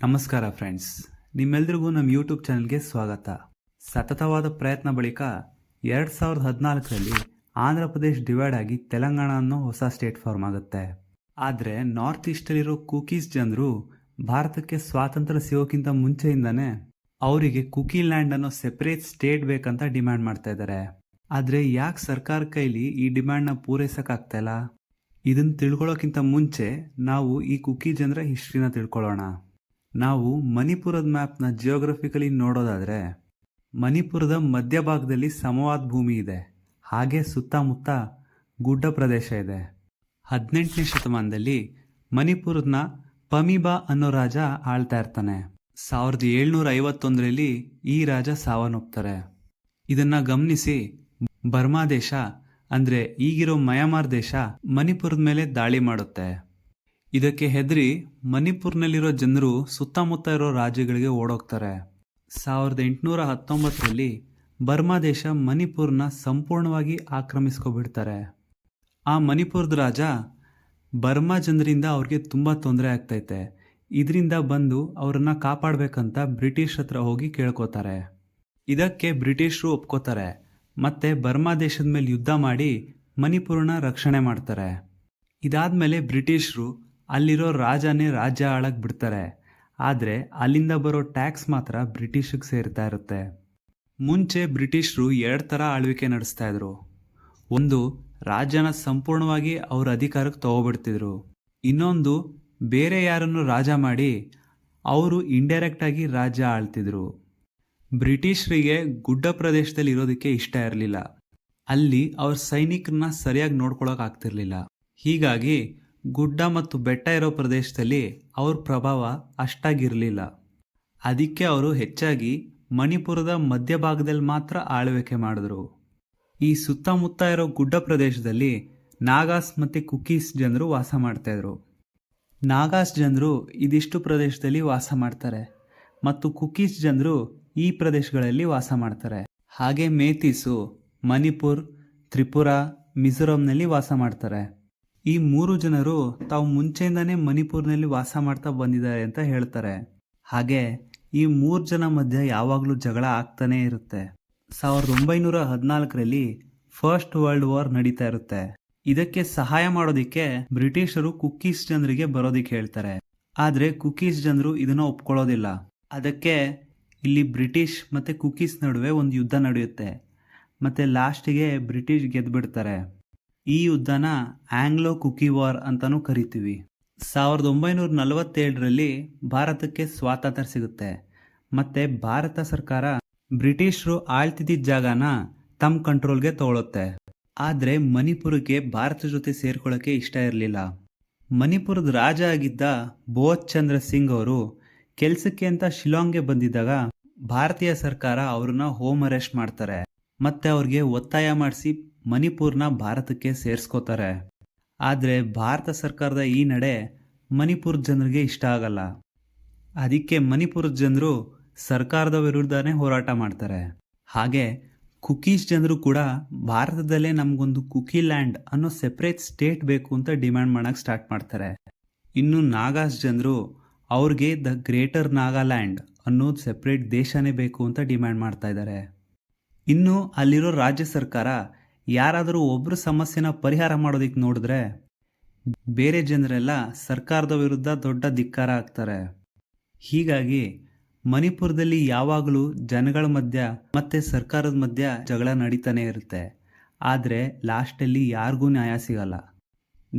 ನಮಸ್ಕಾರ ಫ್ರೆಂಡ್ಸ್, ನಿಮ್ಮೆಲ್ರಿಗೂ ನಮ್ಮ ಯೂಟ್ಯೂಬ್ ಚಾನಲ್ಗೆ ಸ್ವಾಗತ. ಸತತವಾದ ಪ್ರಯತ್ನ ಬಳಿಕ 2014ರಲ್ಲಿ ಆಂಧ್ರ ಪ್ರದೇಶ್ ಡಿವೈಡ್ ಆಗಿ ತೆಲಂಗಾಣ ಅನ್ನೋ ಹೊಸ ಸ್ಟೇಟ್ ಫಾರ್ಮ್ ಆಗುತ್ತೆ. ಆದರೆ ನಾರ್ತ್ ಈಸ್ಟಲ್ಲಿರೋ ಕುಕೀಸ್ ಜನರು ಭಾರತಕ್ಕೆ ಸ್ವಾತಂತ್ರ್ಯ ಸಿಗೋಕ್ಕಿಂತ ಮುಂಚೆಯಿಂದನೇ ಅವರಿಗೆ ಕುಕಿ ಲ್ಯಾಂಡ್ ಅನ್ನೋ ಸೆಪರೇಟ್ ಸ್ಟೇಟ್ ಬೇಕಂತ ಡಿಮ್ಯಾಂಡ್ ಮಾಡ್ತಾ ಇದ್ದಾರೆ. ಆದರೆ ಯಾಕೆ ಸರ್ಕಾರ ಕೈಲಿ ಈ ಡಿಮ್ಯಾಂಡ್ನ ಪೂರೈಸೋಕ್ಕಾಗ್ತಾ ಇಲ್ಲ? ಇದನ್ನು ತಿಳ್ಕೊಳ್ಳೋಕ್ಕಿಂತ ಮುಂಚೆ ನಾವು ಈ ಕುಕಿ ಜನರ ಹಿಸ್ಟ್ರಿನ ತಿಳ್ಕೊಳ್ಳೋಣ. ನಾವು ಮಣಿಪುರದ ಮ್ಯಾಪ್ನ ಜಿಯೋಗ್ರಫಿಕಲಿ ನೋಡೋದಾದರೆ ಮಣಿಪುರದ ಮಧ್ಯಭಾಗದಲ್ಲಿ ಸಮವಾದ ಭೂಮಿ ಇದೆ. ಹಾಗೆ ಸುತ್ತಮುತ್ತ ಗುಡ್ಡ ಪ್ರದೇಶ ಇದೆ. 18ನೇ ಶತಮಾನದಲ್ಲಿ ಮಣಿಪುರನ ಪಮಿಬಾ ಅನ್ನೋ ರಾಜ ಆಳ್ತಾ ಇರ್ತಾನೆ. 1751ರಲ್ಲಿ ಈ ರಾಜ ಸಾವನ್ನಪ್ತಾರೆ. ಇದನ್ನ ಗಮನಿಸಿ ಬರ್ಮಾ ದೇಶ ಅಂದ್ರೆ ಈಗಿರೋ ಮಯಮಾರ್ ದೇಶ ಮಣಿಪುರದ ಮೇಲೆ ದಾಳಿ ಮಾಡುತ್ತೆ. ಇದಕ್ಕೆ ಹೆದರಿ ಮಣಿಪುರ್ನಲ್ಲಿರೋ ಜನರು ಸುತ್ತಮುತ್ತ ಇರೋ ರಾಜ್ಯಗಳಿಗೆ ಓಡೋಗ್ತಾರೆ. 1819ರಲ್ಲಿ ಬರ್ಮಾ ದೇಶ ಮಣಿಪುರ್ನ ಸಂಪೂರ್ಣವಾಗಿ ಆಕ್ರಮಿಸ್ಕೊಬಿಡ್ತಾರೆ. ಆ ಮಣಿಪುರದ ರಾಜ ಬರ್ಮಾ ಜನರಿಂದ ಅವ್ರಿಗೆ ತುಂಬ ತೊಂದರೆ ಆಗ್ತೈತೆ. ಇದರಿಂದ ಬಂದು ಅವರನ್ನ ಕಾಪಾಡಬೇಕಂತ ಬ್ರಿಟಿಷ್ ಹತ್ರ ಹೋಗಿ ಕೇಳ್ಕೋತಾರೆ. ಇದಕ್ಕೆ ಬ್ರಿಟಿಷರು ಒಪ್ಕೋತಾರೆ. ಮತ್ತೆ ಬರ್ಮಾ ದೇಶದ ಮೇಲೆ ಯುದ್ಧ ಮಾಡಿ ಮಣಿಪುರನ ರಕ್ಷಣೆ ಮಾಡ್ತಾರೆ. ಇದಾದ್ಮೇಲೆ ಬ್ರಿಟಿಷರು ಅಲ್ಲಿರೋ ರಾಜನೇ ರಾಜ್ಯ ಆಳಕ್ಕೆ ಬಿಡ್ತಾರೆ. ಆದರೆ ಅಲ್ಲಿಂದ ಬರೋ ಟ್ಯಾಕ್ಸ್ ಮಾತ್ರ ಬ್ರಿಟಿಷಿಗೆ ಸೇರ್ತಾ ಇರುತ್ತೆ. ಮುಂಚೆ ಬ್ರಿಟಿಷರು 2 ಥರ ಆಳ್ವಿಕೆ ನಡೆಸ್ತಾ ಇದ್ರು. ಒಂದು, ರಾಜ್ಯನ ಸಂಪೂರ್ಣವಾಗಿ ಅವ್ರ ಅಧಿಕಾರಕ್ಕೆ ತಗೋಬಿಡ್ತಿದ್ರು. ಇನ್ನೊಂದು, ಬೇರೆ ಯಾರನ್ನು ರಾಜ ಮಾಡಿ ಅವರು ಇಂಡೈರೆಕ್ಟಾಗಿ ರಾಜ್ಯ ಆಳ್ತಿದ್ರು. ಬ್ರಿಟಿಷರಿಗೆ ಗುಡ್ಡ ಪ್ರದೇಶದಲ್ಲಿ ಇರೋದಕ್ಕೆ ಇಷ್ಟ ಇರಲಿಲ್ಲ. ಅಲ್ಲಿ ಅವ್ರ ಸೈನಿಕರನ್ನ ಸರಿಯಾಗಿ ನೋಡ್ಕೊಳಕ್ ಆಗ್ತಿರ್ಲಿಲ್ಲ. ಹೀಗಾಗಿ ಗುಡ್ಡ ಮತ್ತು ಬೆಟ್ಟ ಇರೋ ಪ್ರದೇಶದಲ್ಲಿ ಅವ್ರ ಪ್ರಭಾವ ಅಷ್ಟಾಗಿರಲಿಲ್ಲ. ಅದಕ್ಕೆ ಅವರು ಹೆಚ್ಚಾಗಿ ಮಣಿಪುರದ ಮಧ್ಯಭಾಗದಲ್ಲಿ ಮಾತ್ರ ಆಳ್ವಿಕೆ ಮಾಡಿದ್ರು. ಈ ಸುತ್ತಮುತ್ತ ಇರೋ ಗುಡ್ಡ ಪ್ರದೇಶದಲ್ಲಿ ನಾಗಾಸ್ ಮತ್ತು ಕುಕೀಸ್ ಜನರು ವಾಸ ಮಾಡ್ತಾಯಿದ್ರು. ನಾಗಾಸ್ ಜನರು ಇದಿಷ್ಟು ಪ್ರದೇಶದಲ್ಲಿ ವಾಸ ಮಾಡ್ತಾರೆ ಮತ್ತು ಕುಕೀಸ್ ಜನರು ಈ ಪ್ರದೇಶಗಳಲ್ಲಿ ವಾಸ ಮಾಡ್ತಾರೆ. ಹಾಗೆ ಮೇತೀಸು ಮಣಿಪುರ್, ತ್ರಿಪುರಾ, ಮಿಜೋರಂನಲ್ಲಿ ವಾಸ ಮಾಡ್ತಾರೆ. ಈ 3 ಜನರು ತಾವು ಮುಂಚೆಯಿಂದಾನೇ ಮಣಿಪುರ್ನಲ್ಲಿ ವಾಸ ಮಾಡ್ತಾ ಬಂದಿದ್ದಾರೆ ಅಂತ ಹೇಳ್ತಾರೆ. ಹಾಗೆ ಈ 3 ಜನ ಮಧ್ಯೆ ಯಾವಾಗಲೂ ಜಗಳ ಆಗ್ತಾನೇ ಇರುತ್ತೆ. 1914ರಲ್ಲಿ ಫಸ್ಟ್ ವರ್ಲ್ಡ್ ವಾರ್ ನಡೀತಾ ಇರುತ್ತೆ. ಇದಕ್ಕೆ ಸಹಾಯ ಮಾಡೋದಿಕ್ಕೆ ಬ್ರಿಟಿಷರು ಕುಕೀಸ್ ಜನರಿಗೆ ಬರೋದಿಕ್ಕೆ ಹೇಳ್ತಾರೆ. ಆದರೆ ಕುಕೀಸ್ ಜನರು ಇದನ್ನ ಒಪ್ಕೊಳ್ಳೋದಿಲ್ಲ. ಅದಕ್ಕೆ ಇಲ್ಲಿ ಬ್ರಿಟಿಷ್ ಮತ್ತೆ ಕುಕೀಸ್ ನಡುವೆ ಒಂದು ಯುದ್ಧ ನಡೆಯುತ್ತೆ. ಮತ್ತೆ ಲಾಸ್ಟಿಗೆ ಬ್ರಿಟಿಷ್ ಗೆದ್ಬಿಡ್ತಾರೆ. ಈ ಯುದ್ಧನ ಆಂಗ್ಲೋ ಕುಕಿ ವಾರ್ ಅಂತಾನೂ ಕರಿತೀವಿ. 1947ರಲ್ಲಿ ಭಾರತಕ್ಕೆ ಸ್ವಾತಂತ್ರ್ಯ ಸಿಗುತ್ತೆ. ಮತ್ತೆ ಭಾರತ ಸರ್ಕಾರ ಬ್ರಿಟಿಷರು ಆಳ್ತಿದ್ದ ಜಾಗನ ತಮ್ಮ ಕಂಟ್ರೋಲ್ಗೆ ತಗೊಳುತ್ತೆ. ಆದರೆ ಮಣಿಪುರಕ್ಕೆ ಭಾರತ ಜೊತೆ ಸೇರ್ಕೊಳ್ಳೋಕೆ ಇಷ್ಟ ಇರಲಿಲ್ಲ. ಮಣಿಪುರದ ರಾಜ ಆಗಿದ್ದ ಬೋಧ್ ಚಂದ್ರ ಸಿಂಗ್ ಅವರು ಕೆಲಸಕ್ಕೆ ಅಂತ ಶಿಲಾಂಗ್ಗೆ ಬಂದಿದ್ದಾಗ ಭಾರತೀಯ ಸರ್ಕಾರ ಅವ್ರನ್ನ ಹೋಮ್ ಅರೆಸ್ಟ್ ಮಾಡ್ತಾರೆ. ಮತ್ತೆ ಅವ್ರಿಗೆ ಒತ್ತಾಯ ಮಾಡಿಸಿ ಮಣಿಪುರ್ನ ಭಾರತಕ್ಕೆ ಸೇರಿಸ್ಕೋತಾರೆ. ಆದರೆ ಭಾರತ ಸರ್ಕಾರದ ಈ ನಡೆ ಮಣಿಪುರದ ಜನರಿಗೆ ಇಷ್ಟ ಆಗಲ್ಲ. ಅದಕ್ಕೆ ಮಣಿಪುರದ ಜನರು ಸರ್ಕಾರದ ವಿರುದ್ಧನೇ ಹೋರಾಟ ಮಾಡ್ತಾರೆ. ಹಾಗೆ ಕುಕೀಸ್ ಜನರು ಕೂಡ ಭಾರತದಲ್ಲೇ ನಮಗೊಂದು ಕುಕಿ ಲ್ಯಾಂಡ್ ಅನ್ನೋ ಸೆಪರೇಟ್ ಸ್ಟೇಟ್ ಬೇಕು ಅಂತ ಡಿಮ್ಯಾಂಡ್ ಮಾಡೋಕ್ಕೆ ಸ್ಟಾರ್ಟ್ ಮಾಡ್ತಾರೆ. ಇನ್ನು ನಾಗಾಸ್ ಜನರು ಅವ್ರಿಗೆ ದ ಗ್ರೇಟರ್ ನಾಗಾಲ್ಯಾಂಡ್ ಅನ್ನೋದು ಸೆಪರೇಟ್ ದೇಶನೇ ಬೇಕು ಅಂತ ಡಿಮ್ಯಾಂಡ್ ಮಾಡ್ತಾ ಇದ್ದಾರೆ. ಇನ್ನು ಅಲ್ಲಿರೋ ರಾಜ್ಯ ಸರ್ಕಾರ ಯಾರಾದರೂ ಒಬ್ಬರು ಸಮಸ್ಯೆನ ಪರಿಹಾರ ಮಾಡೋದಿಕ್ಕೆ ನೋಡಿದ್ರೆ ಬೇರೆ ಜನರೆಲ್ಲ ಸರ್ಕಾರದ ವಿರುದ್ಧ ದೊಡ್ಡ ಧಿಕ್ಕಾರ ಆಗ್ತಾರೆ. ಹೀಗಾಗಿ ಮಣಿಪುರದಲ್ಲಿ ಯಾವಾಗಲೂ ಜನಗಳ ಮಧ್ಯ ಮತ್ತೆ ಸರ್ಕಾರದ ಮಧ್ಯ ಜಗಳ ನಡೀತಾನೆ ಇರುತ್ತೆ. ಆದರೆ ಲಾಸ್ಟಲ್ಲಿ ಯಾರಿಗೂ ನ್ಯಾಯ ಸಿಗಲ್ಲ.